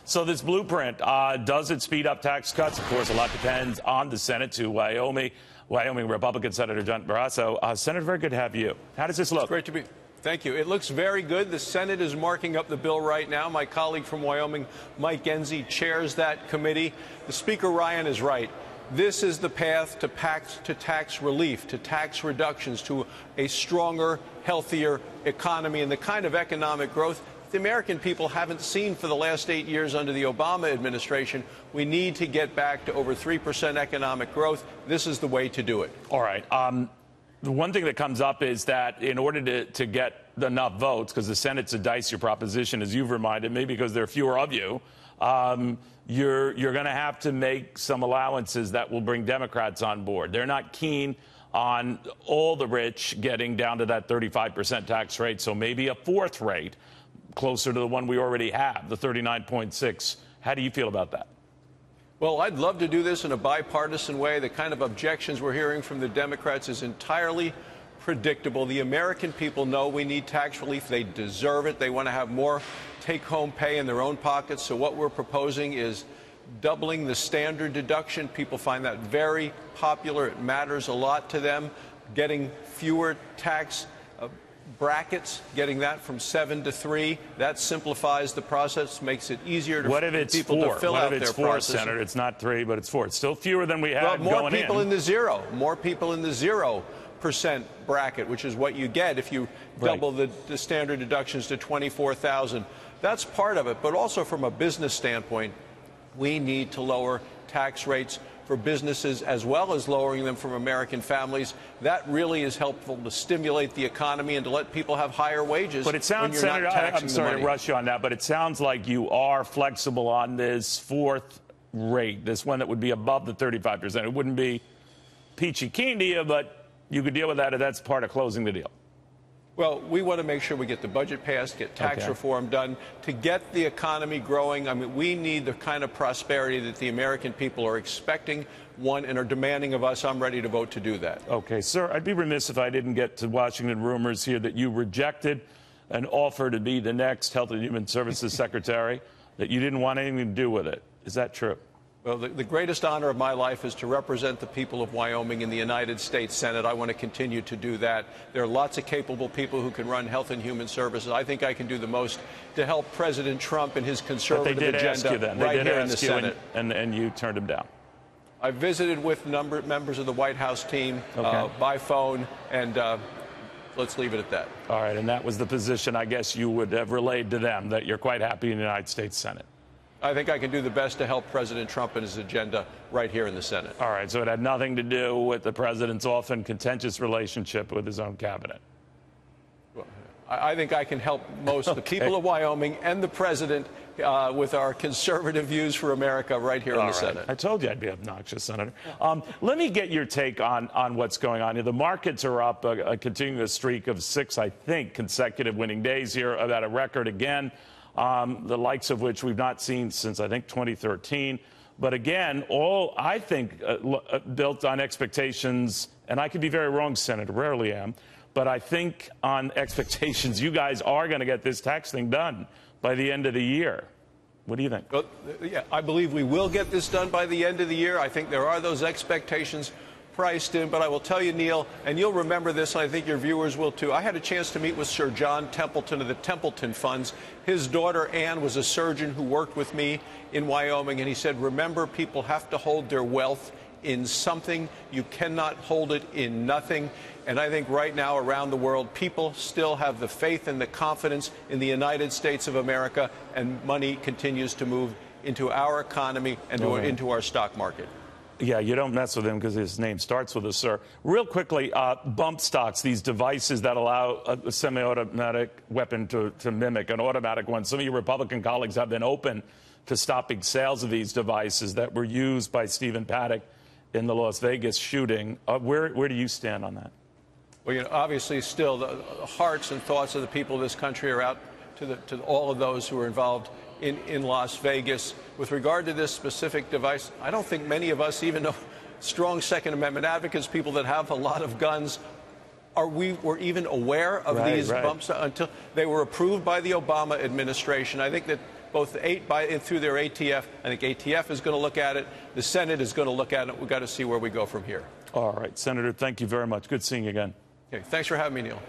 So this blueprint, does it speed up tax cuts? Of course, a lot depends on the Senate to Wyoming Republican Senator John Barrasso. Senator, very good to have you. How does this look? It's great to be. Thank you. It looks very good. The Senate is marking up the bill right now. My colleague from Wyoming, Mike Enzi, chairs that committee. The Speaker, Ryan, is right. This is the path to tax relief, to tax reductions, to a stronger, healthier economy, and the kind of economic growth the American people haven't seen for the last 8 years under the Obama administration. We need to get back to over 3% economic growth. This is the way to do it. All right. The one thing that comes up is that in order to get enough votes, because the Senate's a dicier proposition, as you've reminded me, because there are fewer of you, you're going to have to make some allowances that will bring Democrats on board. They're not keen on all the rich getting down to that 35% tax rate, so maybe a fourth rate closer to the one we already have, the 39.6. How do you feel about that? Well, I'd love to do this in a bipartisan way. The kind of objections we're hearing from the Democrats is entirely predictable. The American people know we need tax relief. They deserve it. They want to have more take-home pay in their own pockets. So what we're proposing is doubling the standard deduction. People find that very popular. It matters a lot to them. Getting fewer tax brackets, getting that from 7 to 3, that simplifies the process, makes it easier to people to fill out their process. What if it's 4, Senator? It's not 3, but it's 4. It's still fewer than we had going in. Well, more people in the 0% bracket, which is what you get if you double the standard deductions to $24,000. That's part of it. But also from a business standpoint, we need to lower tax rates for businesses as well as lowering them for American families. That really is helpful to stimulate the economy and to let people have higher wages. But it sounds, Senator, I'm sorry to rush you on that, but it sounds like you are flexible on this fourth rate, this one that would be above the 35%. It wouldn't be peachy keen to you, but you could deal with that if that's part of closing the deal. Well, we want to make sure we get the budget passed, get tax reform done, to get the economy growing. I mean, we need the kind of prosperity that the American people are expecting, want, and are demanding of us. I'm ready to vote to do that. Okay, sir, I'd be remiss if I didn't get to Washington rumors here that you rejected an offer to be the next Health and Human Services Secretary, that you didn't want anything to do with it. Is that true? Well, the greatest honor of my life is to represent the people of Wyoming in the United States Senate. I want to continue to do that. There are lots of capable people who can run Health and Human Services. I think I can do the most to help President Trump and his conservative agenda right here in the Senate. And you turned him down. I visited with members of the White House team by phone, and let's leave it at that. All right, and that was the position I guess you would have relayed to them, that you're quite happy in the United States Senate. I think I can do the best to help President Trump and his agenda right here in the Senate. All right, so it had nothing to do with the president's often contentious relationship with his own cabinet. Well, I think I can help most the people of Wyoming and the president with our conservative views for America right here in the Senate. I told you I'd be obnoxious, Senator. Let me get your take on what's going on here. The markets are up, continuing a streak of 6, I think, consecutive winning days here, about a record again. The likes of which we've not seen since, I think, 2013. But again, all, I think, built on expectations, and I could be very wrong, Senator, rarely am, but I think on expectations you guys are going to get this tax thing done by the end of the year. What do you think? Well, yeah, I believe we will get this done by the end of the year. I think there are those expectations priced in, but I will tell you, Neil, and you'll remember this, and I think your viewers will too. I had a chance to meet with Sir John Templeton of the Templeton Funds. His daughter, Ann, was a surgeon who worked with me in Wyoming, and he said, remember, people have to hold their wealth in something. You cannot hold it in nothing. And I think right now around the world, people still have the faith and the confidence in the United States of America, and money continues to move into our economy and into our stock market. Yeah, you don't mess with him because his name starts with a sir. Real quickly, bump stocks, these devices that allow a semi-automatic weapon to mimic an automatic one. Some of your Republican colleagues have been open to stopping sales of these devices that were used by Stephen Paddock in the Las Vegas shooting. Where do you stand on that? Well, you know, obviously still the hearts and thoughts of the people of this country are out to all of those who are involved in Las Vegas. With regard to this specific device, I don't think many of us, even though strong Second Amendment advocates, people that have a lot of guns, were even aware of these bumps until they were approved by the Obama administration. I think that both through their ATF. I think ATF is going to look at it. The Senate is going to look at it. We've got to see where we go from here. All right, Senator, thank you very much. Good seeing you again. Okay, thanks for having me, Neil.